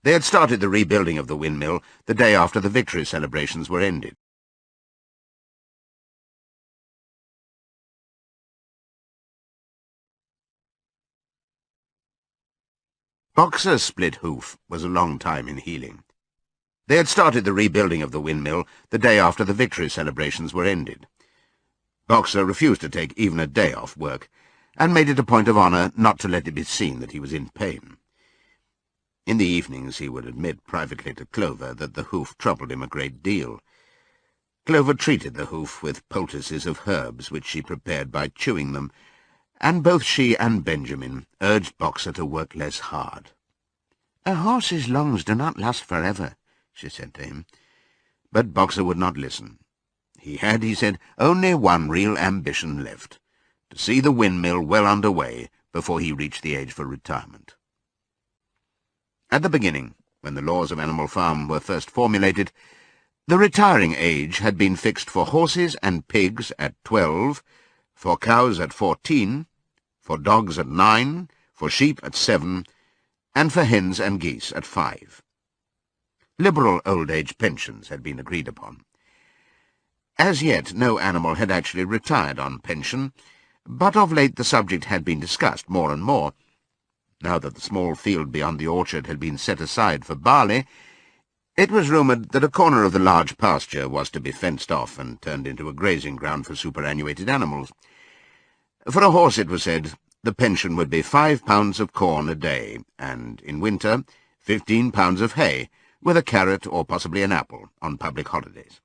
They had started the rebuilding of the windmill the day after the victory celebrations were ended. Boxer's split hoof was a long time in healing. They had started the rebuilding of the windmill the day after the victory celebrations were ended. Boxer refused to take even a day off work, and made it a point of honour not to let it be seen that he was in pain. In the evenings he would admit privately to Clover that the hoof troubled him a great deal. Clover treated the hoof with poultices of herbs which she prepared by chewing them, and both she and Benjamin urged Boxer to work less hard. "A horse's lungs do not last forever," she said to him. But Boxer would not listen. He had, he said, only one real ambition left, to see the windmill well under way before he reached the age for retirement. At the beginning, when the laws of Animal Farm were first formulated, the retiring age had been fixed for horses and pigs at 12, for cows at 14, for dogs at 9, for sheep at 7, and for hens and geese at 5. Liberal old-age pensions had been agreed upon. As yet no animal had actually retired on pension, but of late the subject had been discussed more and more. Now that the small field beyond the orchard had been set aside for barley, it was rumoured that a corner of the large pasture was to be fenced off and turned into a grazing ground for superannuated animals. For a horse, it was said, the pension would be 5 pounds of corn a day, and, in winter, 15 pounds of hay, with a carrot or possibly an apple on public holidays.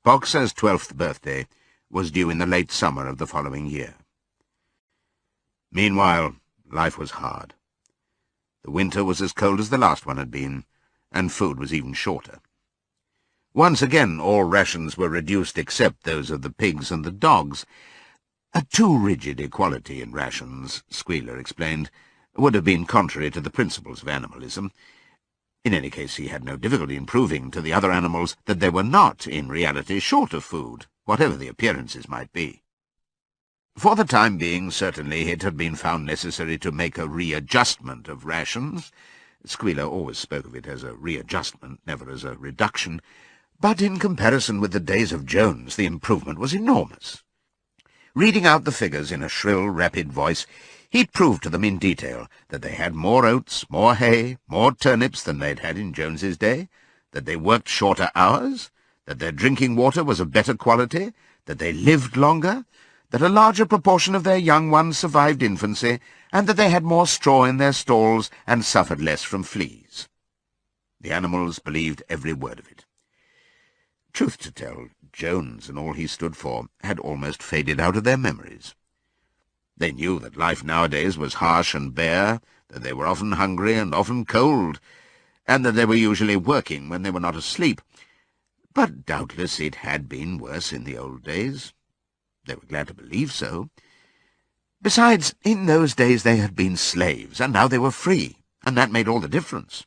Boxer's 12th birthday was due in the late summer of the following year. Meanwhile, life was hard. The winter was as cold as the last one had been, and food was even shorter. Once again all rations were reduced except those of the pigs and the dogs. A too rigid equality in rations, Squealer explained, would have been contrary to the principles of animalism. In any case, he had no difficulty in proving to the other animals that they were not, in reality, short of food, whatever the appearances might be. For the time being, certainly, it had been found necessary to make a readjustment of rations. Squealer always spoke of it as a readjustment, never as a reduction, but in comparison with the days of Jones, the improvement was enormous. Reading out the figures in a shrill, rapid voice, he proved to them in detail that they had more oats, more hay, more turnips than they'd had in Jones's day, that they worked shorter hours, that their drinking water was of better quality, that they lived longer, that a larger proportion of their young ones survived infancy, and that they had more straw in their stalls and suffered less from fleas. The animals believed every word of it. Truth to tell, Jones and all he stood for had almost faded out of their memories. They knew that life nowadays was harsh and bare, that they were often hungry and often cold, and that they were usually working when they were not asleep. But doubtless it had been worse in the old days. They were glad to believe so. Besides, in those days they had been slaves, and now they were free, and that made all the difference,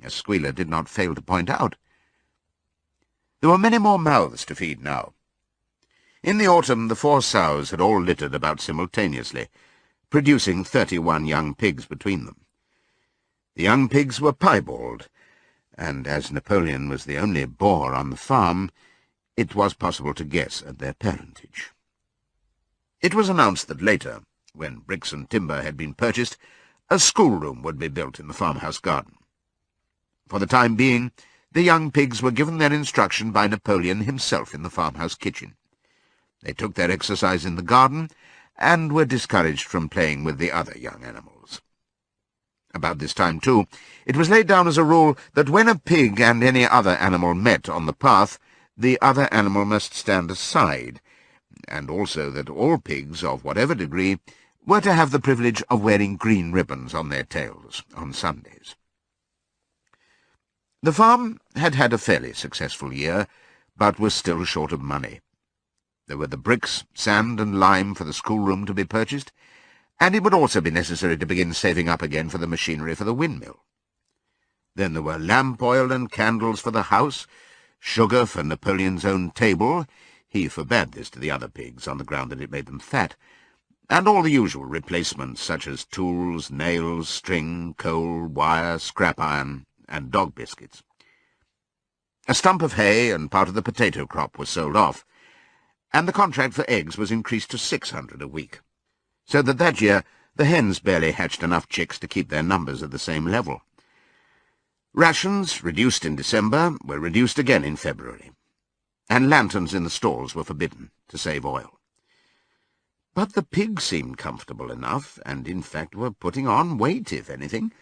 as Squealer did not fail to point out. There were many more mouths to feed now. In the autumn the 4 sows had all littered about simultaneously, producing 31 young pigs between them. The young pigs were piebald, and as Napoleon was the only boar on the farm, it was possible to guess at their parentage. It was announced that later, when bricks and timber had been purchased, a schoolroom would be built in the farmhouse garden. For the time being, the young pigs were given their instruction by Napoleon himself in the farmhouse kitchen. They took their exercise in the garden, and were discouraged from playing with the other young animals. About this time, too, it was laid down as a rule that when a pig and any other animal met on the path, the other animal must stand aside, and also that all pigs, of whatever degree, were to have the privilege of wearing green ribbons on their tails on Sundays. The farm had had a fairly successful year, but was still short of money. There were the bricks, sand, and lime for the schoolroom to be purchased, and it would also be necessary to begin saving up again for the machinery for the windmill. Then there were lamp oil and candles for the house, sugar for Napoleon's own table — he forbade this to the other pigs on the ground that it made them fat and all the usual replacements such as tools, nails, string, coal, wire, scrap iron, and dog biscuits. A stump of hay and part of the potato crop was sold off, and the contract for eggs was increased to 600 a week, so that year the hens barely hatched enough chicks to keep their numbers at the same level. Rations, reduced in December, were reduced again in February, and lanterns in the stalls were forbidden to save oil. But the pigs seemed comfortable enough, and in fact were putting on weight, if anything.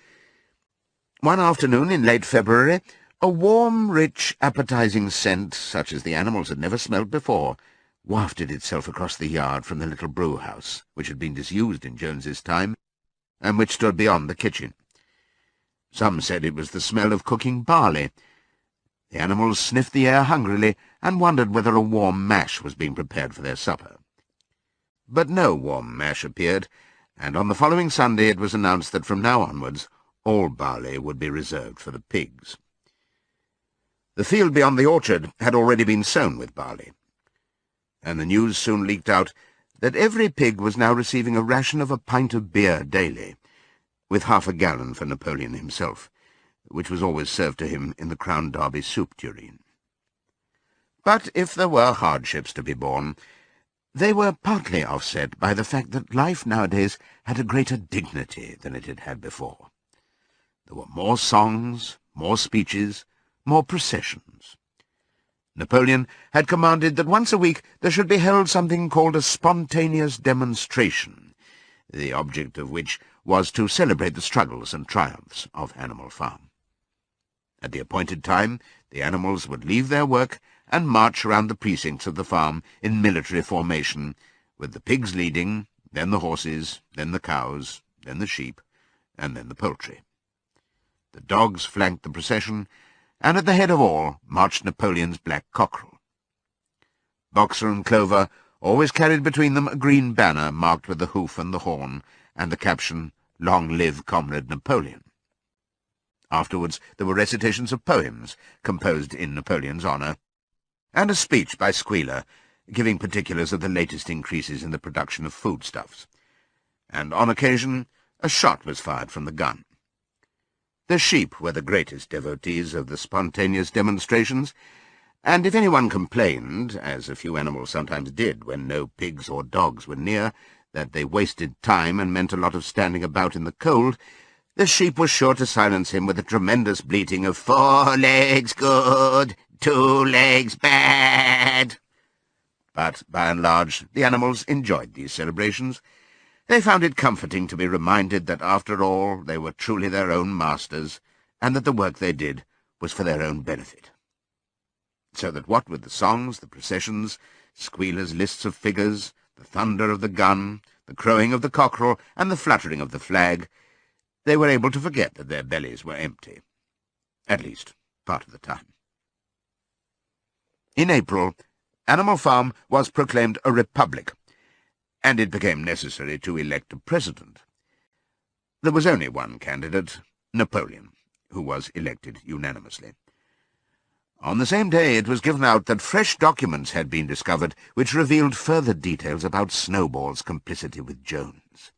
One afternoon in late February, a warm, rich, appetizing scent, such as the animals had never smelled before, wafted itself across the yard from the little brew-house, which had been disused in Jones's time, and which stood beyond the kitchen. Some said it was the smell of cooking barley. The animals sniffed the air hungrily and wondered whether a warm mash was being prepared for their supper. But no warm mash appeared, and on the following Sunday it was announced that from now onwards all barley would be reserved for the pigs. The field beyond the orchard had already been sown with barley, and the news soon leaked out that every pig was now receiving a ration of a pint of beer daily, with half a gallon for Napoleon himself, which was always served to him in the Crown Derby soup tureen. But if there were hardships to be borne, they were partly offset by the fact that life nowadays had a greater dignity than it had had before. There were more songs, more speeches, more processions. Napoleon had commanded that once a week there should be held something called a spontaneous demonstration, the object of which was to celebrate the struggles and triumphs of Animal Farm. At the appointed time, the animals would leave their work and march around the precincts of the farm in military formation, with the pigs leading, then the horses, then the cows, then the sheep, and then the poultry. The dogs flanked the procession, and at the head of all marched Napoleon's black cockerel. Boxer and Clover always carried between them a green banner marked with the hoof and the horn, and the caption, "Long live Comrade Napoleon." Afterwards there were recitations of poems composed in Napoleon's honour, and a speech by Squealer, giving particulars of the latest increases in the production of foodstuffs, and on occasion a shot was fired from the gun. The sheep were the greatest devotees of the spontaneous demonstrations, and if anyone complained, as a few animals sometimes did when no pigs or dogs were near, that they wasted time and meant a lot of standing about in the cold, the sheep was sure to silence him with a tremendous bleating of 4 legs good, 2 legs bad. But, by and large, the animals enjoyed these celebrations. They found it comforting to be reminded that, after all, they were truly their own masters, and that the work they did was for their own benefit. So that what with the songs, the processions, Squealer's lists of figures, the thunder of the gun, the crowing of the cockerel, and the fluttering of the flag, they were able to forget that their bellies were empty, at least part of the time. In April, Animal Farm was proclaimed a republic, and it became necessary to elect a president. There was only one candidate, Napoleon, who was elected unanimously. On the same day it was given out that fresh documents had been discovered which revealed further details about Snowball's complicity with Jones.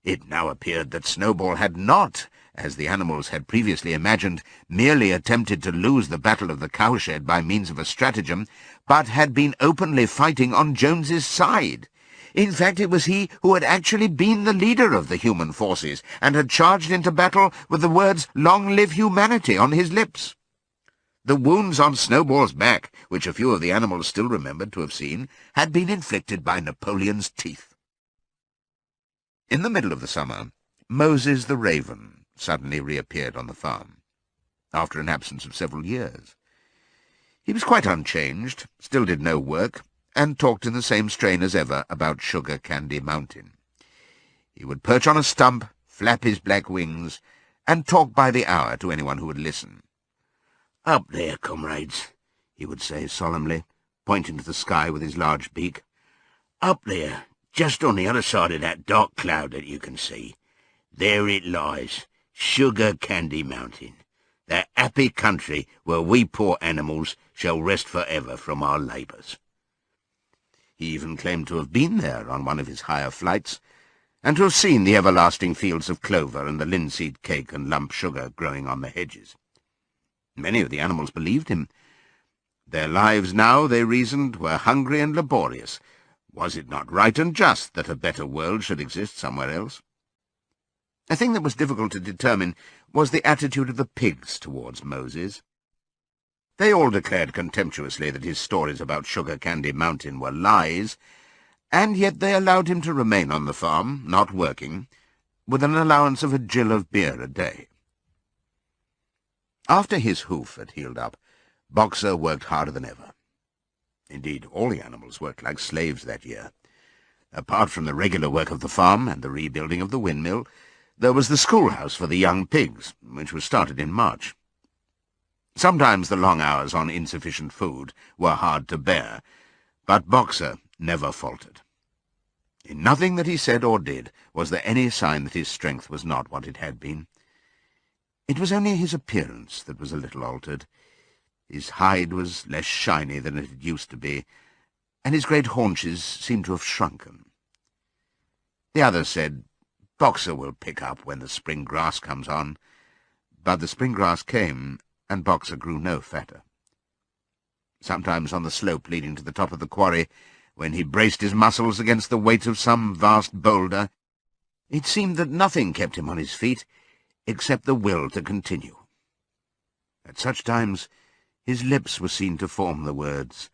It now appeared that Snowball had not, as the animals had previously imagined, merely attempted to lose the battle of the cowshed by means of a stratagem, but had been openly fighting on Jones's side. In fact, it was he who had actually been the leader of the human forces, and had charged into battle with the words, "Long live humanity," on his lips. The wounds on Snowball's back, which a few of the animals still remembered to have seen, had been inflicted by Napoleon's teeth. In the middle of the summer, Moses the raven suddenly reappeared on the farm, after an absence of several years. He was quite unchanged, still did no work, and talked in the same strain as ever about Sugar Candy Mountain. He would perch on a stump, flap his black wings, and talk by the hour to anyone who would listen. "Up there, comrades," he would say solemnly, pointing to the sky with his large beak. "Up there, just on the other side of that dark cloud that you can see. There it lies, Sugar Candy Mountain, that happy country where we poor animals shall rest for ever from our labours." He even claimed to have been there on one of his higher flights, and to have seen the everlasting fields of clover and the linseed cake and lump sugar growing on the hedges. Many of the animals believed him. Their lives now, they reasoned, were hungry and laborious. Was it not right and just that a better world should exist somewhere else? A thing that was difficult to determine was the attitude of the pigs towards Moses. They all declared contemptuously that his stories about Sugar Candy Mountain were lies, and yet they allowed him to remain on the farm, not working, with an allowance of a gill of beer a day. After his hoof had healed up, Boxer worked harder than ever. Indeed, all the animals worked like slaves that year. Apart from the regular work of the farm and the rebuilding of the windmill, there was the schoolhouse for the young pigs, which was started in March. Sometimes the long hours on insufficient food were hard to bear, but Boxer never faltered. In nothing that he said or did was there any sign that his strength was not what it had been. It was only his appearance that was a little altered. His hide was less shiny than it had used to be, and his great haunches seemed to have shrunken. The others said, "Boxer will pick up when the spring grass comes on," but the spring grass came, and Boxer grew no fatter. Sometimes on the slope leading to the top of the quarry, when he braced his muscles against the weight of some vast boulder, it seemed that nothing kept him on his feet except the will to continue. At such times his lips were seen to form the words,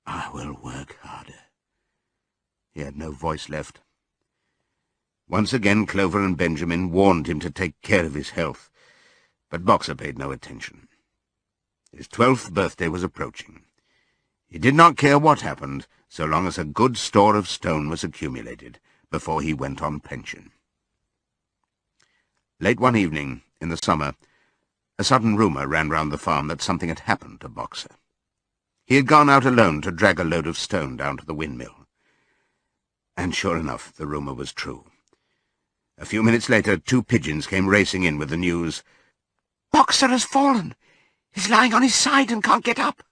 "I will work harder." He had no voice left. Once again Clover and Benjamin warned him to take care of his health, but Boxer paid no attention. His 12th birthday was approaching. He did not care what happened, so long as a good store of stone was accumulated before he went on pension. Late one evening, in the summer, a sudden rumour ran round the farm that something had happened to Boxer. He had gone out alone to drag a load of stone down to the windmill. And sure enough, the rumour was true. A few minutes later, 2 pigeons came racing in with the news, "Boxer has fallen! He's lying on his side and can't get up!"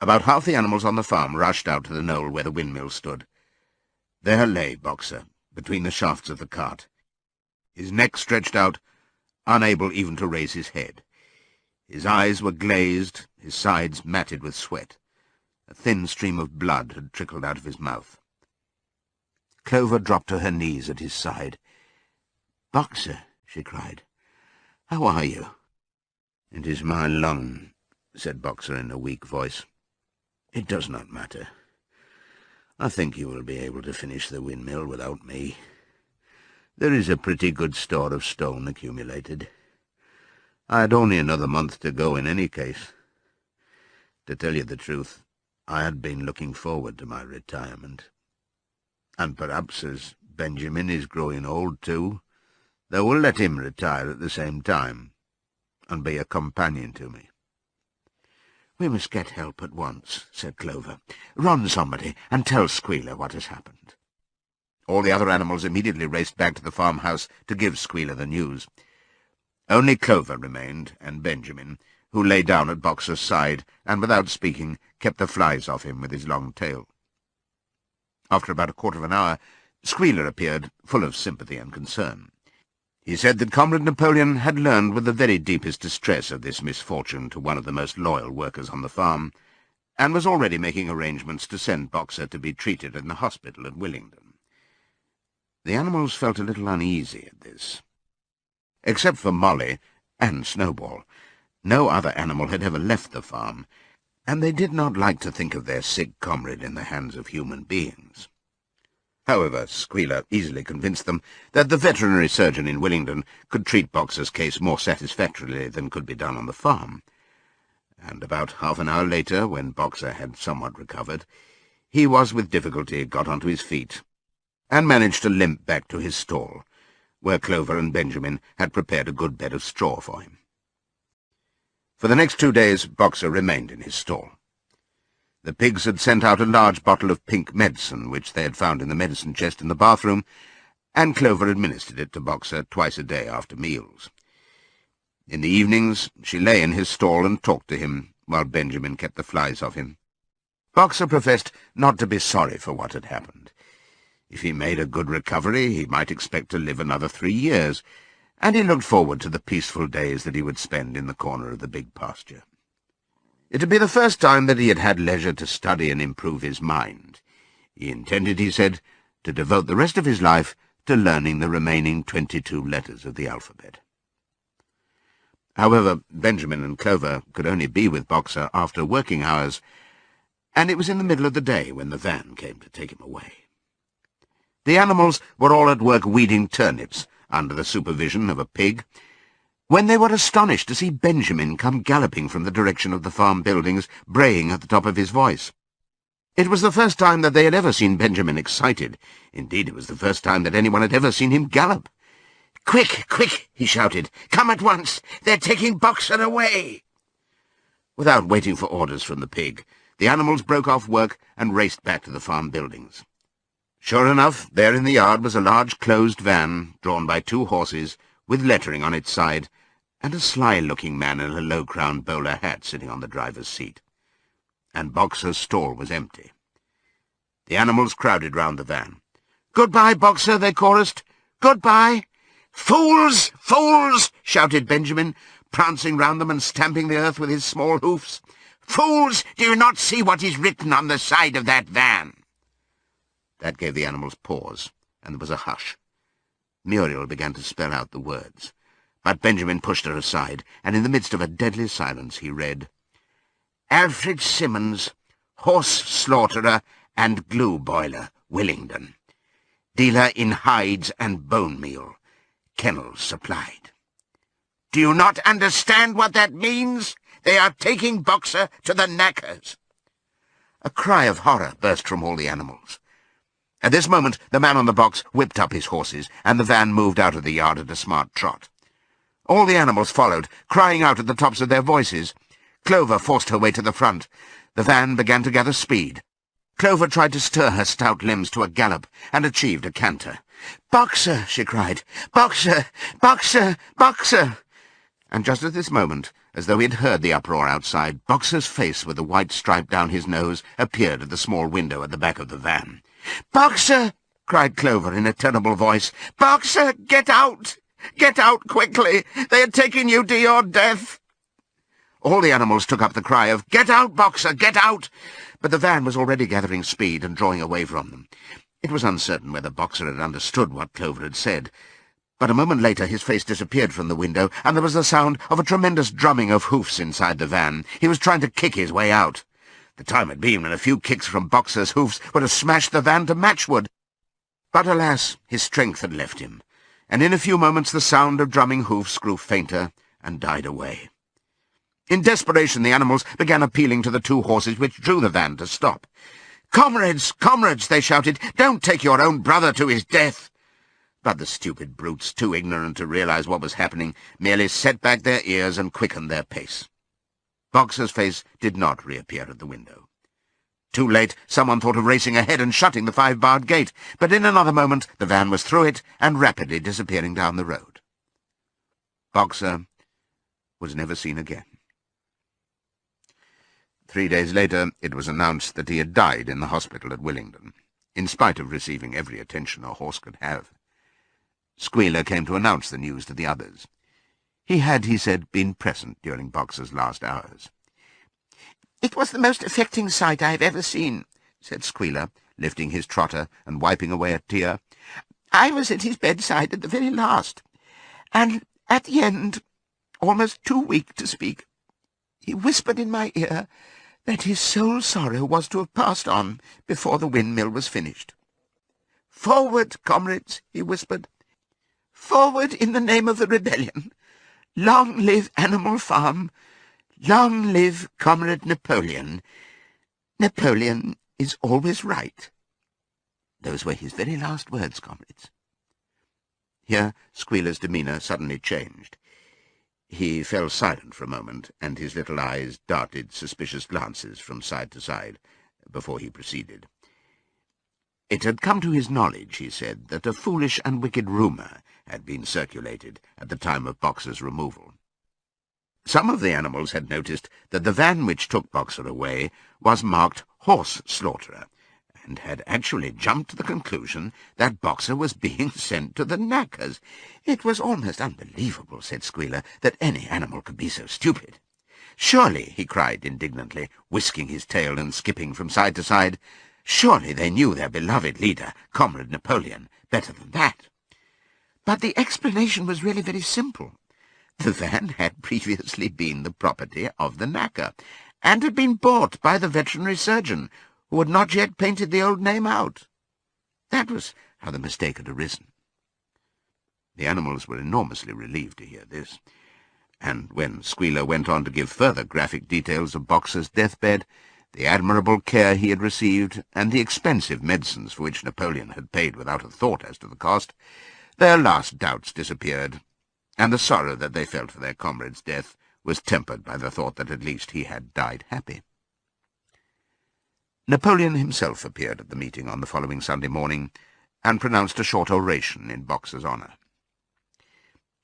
About half the animals on the farm rushed out to the knoll where the windmill stood. There lay Boxer, between the shafts of the cart, his neck stretched out, unable even to raise his head. His eyes were glazed, his sides matted with sweat. A thin stream of blood had trickled out of his mouth. Clover dropped to her knees at his side. "Boxer," she cried, "how are you?" "It is my lung," said Boxer in a weak voice. "It does not matter. I think you will be able to finish the windmill without me. There is a pretty good store of stone accumulated. I had only another month to go in any case. To tell you the truth, I had been looking forward to my retirement. And perhaps, as Benjamin is growing old too, they will let him retire at the same time, and be a companion to me." "We must get help at once," said Clover. "Run, somebody, and tell Squealer what has happened." All the other animals immediately raced back to the farmhouse to give Squealer the news. Only Clover remained, and Benjamin, who lay down at Boxer's side, and without speaking kept the flies off him with his long tail. After about a quarter of an hour, Squealer appeared, full of sympathy and concern. He said that Comrade Napoleon had learned with the very deepest distress of this misfortune to one of the most loyal workers on the farm, and was already making arrangements to send Boxer to be treated in the hospital at Willingdon. The animals felt a little uneasy at this. Except for Molly and Snowball, no other animal had ever left the farm, and they did not like to think of their sick comrade in the hands of human beings. However, Squealer easily convinced them that the veterinary surgeon in Willingdon could treat Boxer's case more satisfactorily than could be done on the farm, and about half an hour later, when Boxer had somewhat recovered, he was with difficulty got onto his feet, and managed to limp back to his stall, where Clover and Benjamin had prepared a good bed of straw for him. For the next 2 days Boxer remained in his stall. The pigs had sent out a large bottle of pink medicine, which they had found in the medicine chest in the bathroom, and Clover administered it to Boxer twice a day after meals. In the evenings she lay in his stall and talked to him, while Benjamin kept the flies off him. Boxer professed not to be sorry for what had happened. If he made a good recovery, he might expect to live another 3 years, and he looked forward to the peaceful days that he would spend in the corner of the big pasture. It would be the first time that he had had leisure to study and improve his mind. He intended, he said, to devote the rest of his life to learning the remaining 22 letters of the alphabet. However, Benjamin and Clover could only be with Boxer after working hours, and it was in the middle of the day when the van came to take him away. The animals were all at work weeding turnips under the supervision of a pig, when they were astonished to see Benjamin come galloping from the direction of the farm buildings, braying at the top of his voice. It was the first time that they had ever seen Benjamin excited. Indeed, it was the first time that anyone had ever seen him gallop. "Quick, quick!" he shouted. "Come at once! They're taking Boxer away!" Without waiting for orders from the pig, the animals broke off work and raced back to the farm buildings. Sure enough, there in the yard was a large closed van, drawn by 2 horses, with lettering on its side, and a sly-looking man in a low-crowned bowler hat sitting on the driver's seat. And Boxer's stall was empty. The animals crowded round the van. "Goodbye, Boxer," they chorused. "Goodbye!" "Fools! Fools!" shouted Benjamin, prancing round them and stamping the earth with his small hoofs. "Fools! Do you not see what is written on the side of that van?" That gave the animals pause, and there was a hush. Muriel began to spell out the words, but Benjamin pushed her aside, and in the midst of a deadly silence he read, "Alfred Simmons, horse slaughterer and glue boiler, Willingdon. Dealer in hides and bone meal. Kennels supplied." "Do you not understand what that means? They are taking Boxer to the knackers." A cry of horror burst from all the animals. At this moment the man on the box whipped up his horses, and the van moved out of the yard at a smart trot. All the animals followed, crying out at the tops of their voices. Clover forced her way to the front. The van began to gather speed. Clover tried to stir her stout limbs to a gallop, and achieved a canter. "Boxer!" she cried. "Boxer! Boxer! Boxer!" And just at this moment, as though he had heard the uproar outside, Boxer's face with the white stripe down his nose appeared at the small window at the back of the van. "Boxer!" cried Clover in a terrible voice. "Boxer, get out! Get out quickly! They are taking you to your death!" All the animals took up the cry of, "Get out, Boxer, get out!" But the van was already gathering speed and drawing away from them. It was uncertain whether Boxer had understood what Clover had said, but a moment later his face disappeared from the window, and there was the sound of a tremendous drumming of hoofs inside the van. He was trying to kick his way out. The time had been when a few kicks from Boxer's hoofs would have smashed the van to matchwood. But alas, his strength had left him, and in a few moments the sound of drumming hoofs grew fainter and died away. In desperation the animals began appealing to the 2 horses which drew the van to stop. "Comrades, comrades," they shouted, "don't take your own brother to his death." But the stupid brutes, too ignorant to realize what was happening, merely set back their ears and quickened their pace. Boxer's face did not reappear at the window. Too late, someone thought of racing ahead and shutting the 5-barred gate, but in another moment the van was through it and rapidly disappearing down the road. Boxer was never seen again. 3 days later it was announced that he had died in the hospital at Willingdon, in spite of receiving every attention a horse could have. Squealer came to announce the news to the others. He had, he said, been present during Boxer's last hours. "It was the most affecting sight I have ever seen," said Squealer, lifting his trotter and wiping away a tear. "I was at his bedside at the very last, and at the end, almost too weak to speak, he whispered in my ear that his sole sorrow was to have passed on before the windmill was finished. 'Forward, comrades,' he whispered. 'Forward in the name of the rebellion. Long live Animal Farm. Long live Comrade Napoleon. Napoleon is always right.' Those were his very last words, comrades." Here Squealer's demeanour suddenly changed. He fell silent for a moment, and his little eyes darted suspicious glances from side to side before he proceeded. It had come to his knowledge, he said, that a foolish and wicked rumour had been circulated at the time of Boxer's removal. Some of the animals had noticed that the van which took Boxer away was marked horse slaughterer, and had actually jumped to the conclusion that Boxer was being sent to the knackers. It was almost unbelievable, said Squealer, that any animal could be so stupid. Surely, he cried indignantly, whisking his tail and skipping from side to side, surely they knew their beloved leader, Comrade Napoleon, better than that. But the explanation was really very simple. The van had previously been the property of the knacker, and had been bought by the veterinary surgeon, who had not yet painted the old name out. That was how the mistake had arisen. The animals were enormously relieved to hear this, and when Squealer went on to give further graphic details of Boxer's deathbed, the admirable care he had received, and the expensive medicines for which Napoleon had paid without a thought as to the cost, their last doubts disappeared, and the sorrow that they felt for their comrade's death was tempered by the thought that at least he had died happy. Napoleon himself appeared at the meeting on the following Sunday morning, and pronounced a short oration in Boxer's honour.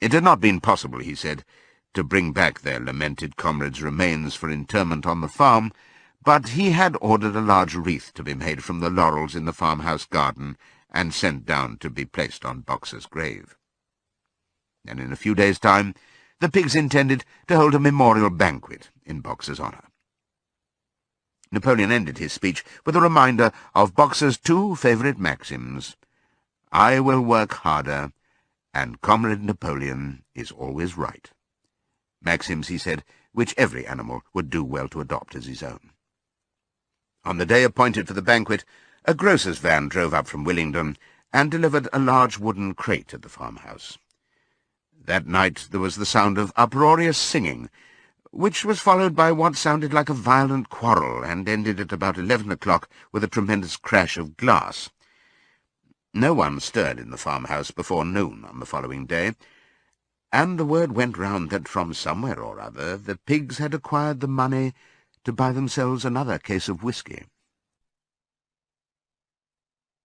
It had not been possible, he said, to bring back their lamented comrade's remains for interment on the farm, but he had ordered a large wreath to be made from the laurels in the farmhouse garden and sent down to be placed on Boxer's grave. And in a few days' time the pigs intended to hold a memorial banquet in Boxer's honour. Napoleon ended his speech with a reminder of Boxer's two favourite maxims: "I will work harder," and "Comrade Napoleon is always right." Maxims, he said, which every animal would do well to adopt as his own. On the day appointed for the banquet, a grocer's van drove up from Willingdon and delivered a large wooden crate at the farmhouse. That night there was the sound of uproarious singing, which was followed by what sounded like a violent quarrel, and ended at about 11 o'clock with a tremendous crash of glass. No one stirred in the farmhouse before noon on the following day, and the word went round that from somewhere or other the pigs had acquired the money to buy themselves another case of whisky.